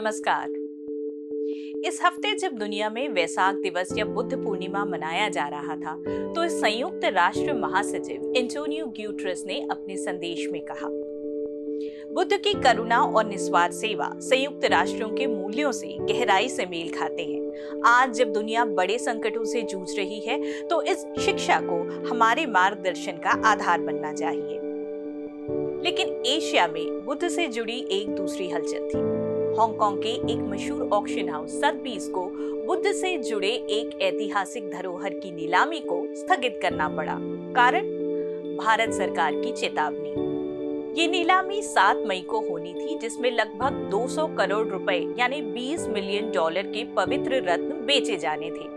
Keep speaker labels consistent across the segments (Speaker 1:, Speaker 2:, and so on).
Speaker 1: नमस्कार। इस हफ्ते जब दुनिया में वैसाख दिवस या बुद्ध पूर्णिमा मनाया जा रहा था, तो संयुक्त राष्ट्र महासचिव एंटोनियो ग्यूटेरेस ने अपने संदेश में कहा, बुद्ध की करुणा और निस्वार्थ सेवा संयुक्त राष्ट्रों के मूल्यों से गहराई से मेल खाते हैं। आज जब दुनिया बड़े संकटों से जूझ रही है, तो इस शिक्षा को हमारे मार्गदर्शन का आधार बनना चाहिए। लेकिन एशिया में बुद्ध से जुड़ी एक दूसरी हलचल थी। हांगकांग के एक मशहूर ऑक्शन हाउस सदबीज को बुद्ध से जुड़े एक ऐतिहासिक धरोहर की नीलामी को स्थगित करना पड़ा। कारण भारत सरकार की चेतावनी। ये नीलामी 7 मई को होनी थी, जिसमें लगभग 200 करोड़ रुपए यानी $20 मिलियन के पवित्र रत्न बेचे जाने थे।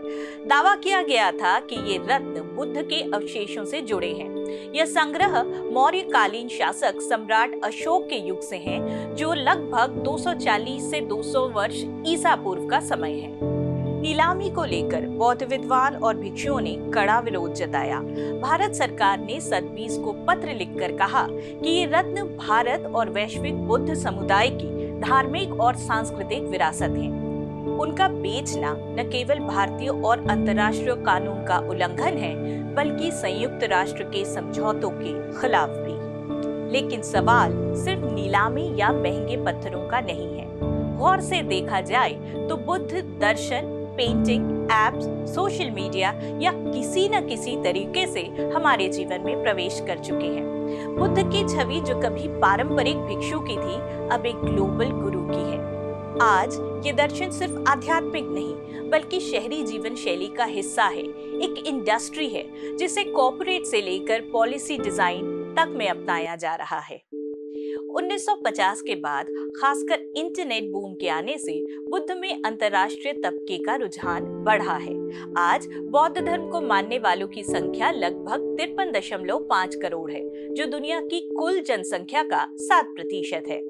Speaker 1: दावा किया गया था कि ये रत्न बुद्ध के अवशेषों से जुड़े हैं। यह संग्रह मौर्यकालीन शासक सम्राट अशोक के युग से है, जो लगभग 240 से 200 वर्ष ईसा पूर्व का समय है। नीलामी को लेकर बौद्ध विद्वान और भिक्षुओं ने कड़ा विरोध जताया। भारत सरकार ने सदबीज को पत्र लिखकर कहा कि ये रत्न भारत और वैश्विक बुद्ध समुदाय की धार्मिक और सांस्कृतिक विरासत है। उनका बेचना न केवल भारतीय और अंतर्राष्ट्रीय कानून का उल्लंघन है, बल्कि संयुक्त राष्ट्र के समझौतों के खिलाफ भी। लेकिन सवाल सिर्फ नीलामी या महंगे पत्थरों का नहीं है। गौर से देखा जाए तो बुद्ध दर्शन, पेंटिंग, एप्स, सोशल मीडिया या किसी न किसी तरीके से हमारे जीवन में प्रवेश कर चुके हैं। बुद्ध की छवि जो कभी पारंपरिक भिक्षु की थी, अब एक ग्लोबल गुरु की है। आज ये दर्शन सिर्फ आध्यात्मिक नहीं, बल्कि शहरी जीवन शैली का हिस्सा है। एक इंडस्ट्री है जिसे कॉर्पोरेट से लेकर पॉलिसी डिजाइन तक में अपनाया जा रहा है। 1950 के बाद खासकर इंटरनेट बूम के आने से बुद्ध में अंतर्राष्ट्रीय तबके का रुझान बढ़ा है। आज बौद्ध धर्म को मानने वालों की संख्या लगभग 53.5 करोड़ है, जो दुनिया की कुल जनसंख्या का 7% है।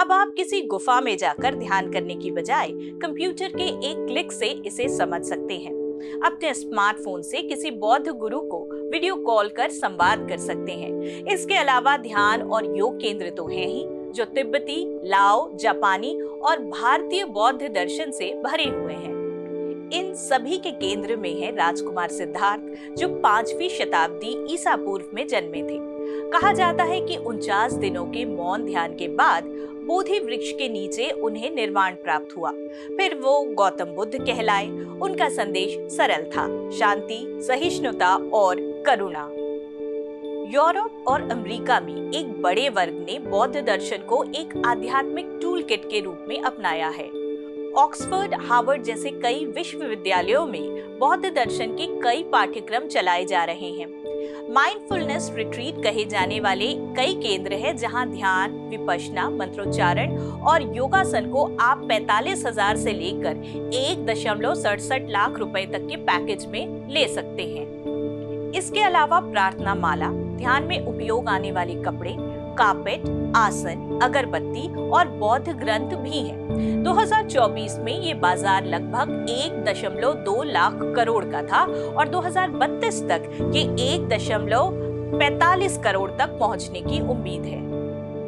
Speaker 1: अब आप किसी गुफा में जाकर ध्यान करने की बजाय कंप्यूटर के एक क्लिक से इसे समझ सकते हैं। अपने स्मार्टफोन से किसी बौद्ध गुरु को वीडियो कॉल कर संवाद कर सकते हैं। इसके अलावा ध्यान और योग केंद्र तो हैं ही, जो तिब्बती, लाओ, जापानी और भारतीय बौद्ध दर्शन से भरे हुए हैं। इन सभी के केंद्र में है राजकुमार सिद्धार्थ, जो 5वीं शताब्दी ईसा पूर्व में जन्मे थे। कहा जाता है कि 49 दिनों के मौन ध्यान के बाद बोधि वृक्ष के नीचे उन्हें निर्वाण प्राप्त हुआ। फिर वो गौतम बुद्ध कहलाए। उनका संदेश सरल था, शांति, सहिष्णुता और करुणा। यूरोप और अमेरिका में एक बड़े वर्ग ने बौद्ध दर्शन को एक आध्यात्मिक टूल किट के रूप में अपनाया है। ऑक्सफोर्ड, हार्वर्ड जैसे कई विश्वविद्यालयों में बौद्ध दर्शन के कई पाठ्यक्रम चलाए जा रहे हैं। माइंडफुलनेस रिट्रीट कहे जाने वाले कई केंद्र हैं, जहां ध्यान, विपश्यना, मंत्रोच्चारण और योगासन को आप 45,000 से लेकर 1.67 लाख रुपए तक के पैकेज में ले सकते हैं। इसके अलावा प्रार्थना माला, ध्यान में उपयोग आने वाले कपड़े, कार्पेट, आसन, अगरबत्ती और बौद्ध ग्रंथ भी हैं। 2024 में ये बाजार लगभग 1.2 लाख करोड़ का था और 2032 तक ये 1.45 करोड़ तक पहुंचने की उम्मीद है।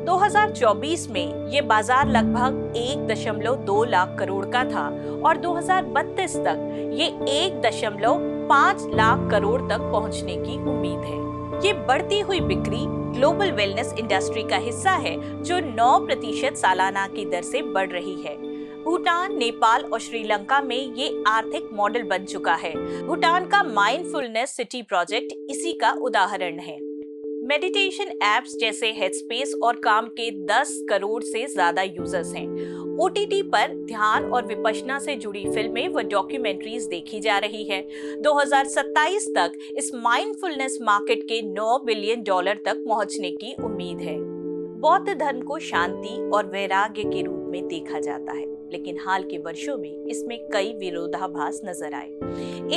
Speaker 1: 2024 में ये बाजार लगभग 1.2 लाख करोड़ का था और 2032 तक ये 1.5 लाख करोड़ तक पहुंचने की उम्मीद है। ये बढ़ती हुई बिक्री ग्लोबल वेलनेस इंडस्ट्री का हिस्सा है, जो 9% सालाना की दर से बढ़ रही है। भूटान, नेपाल और श्रीलंका में ये आर्थिक मॉडल बन चुका है। भूटान का माइंडफुलनेस सिटी प्रोजेक्ट इसी का उदाहरण है। मेडिटेशन एप्स जैसे हेडस्पेस और काम के 10 करोड़ से ज्यादा यूजर्स हैं। OTT पर ध्यान और विपश्यना से जुड़ी फिल्में व डॉक्यूमेंट्रीज देखी जा रही है। 2027 तक इस माइंडफुलनेस मार्केट के $9 बिलियन तक पहुंचने की उम्मीद है। बौद्ध धर्म को शांति और वैराग्य के रूप में देखा जाता है, लेकिन हाल के वर्षों में इसमें कई विरोधाभास नजर आए।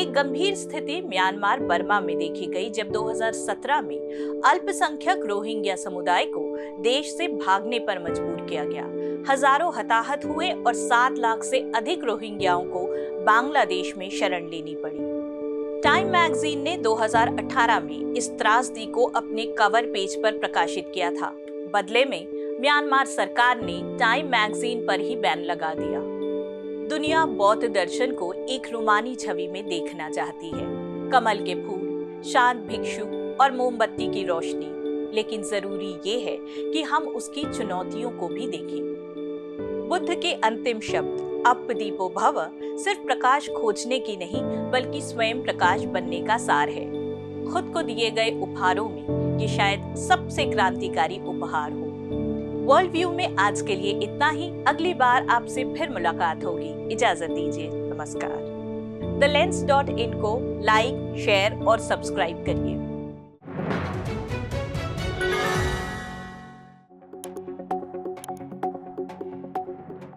Speaker 1: एक गंभीर स्थिति म्यांमार, बर्मा में देखी गई, जब 2017 में अल्पसंख्यक रोहिंग्या समुदाय को देश से भागने पर मजबूर किया गया। हजारों हताहत हुए और 7 लाख से अधिक रोहिंग्याओं को बांग्लादेश में शरण लेनी पड़ी। टाइम मैगजीन ने 2018 में इस त्रासदी को अपने कवर पेज पर प्रकाशित किया था। बदले में म्यांमार सरकार ने टाइम मैगजीन पर ही बैन लगा दिया। दुनिया बौद्ध दर्शन को एक रूमानी छवि में देखना चाहती है, कमल के फूल, शांत भिक्षु और मोमबत्ती की रोशनी। लेकिन जरूरी ये है कि हम उसकी चुनौतियों को भी देखें। बुद्ध के अंतिम शब्द अप दीपो भव सिर्फ प्रकाश खोजने की नहीं, बल्कि स्वयं प्रकाश बनने का सार है। खुद को दिए गए उपहारों में ये शायद सबसे क्रांतिकारी उपहार हो। वर्ल्ड व्यू में आज के लिए इतना ही। अगली बार आपसे फिर मुलाकात होगी। इजाजत दीजिए, नमस्कार। theLens.in को लाइक, शेयर और सब्सक्राइब करिए।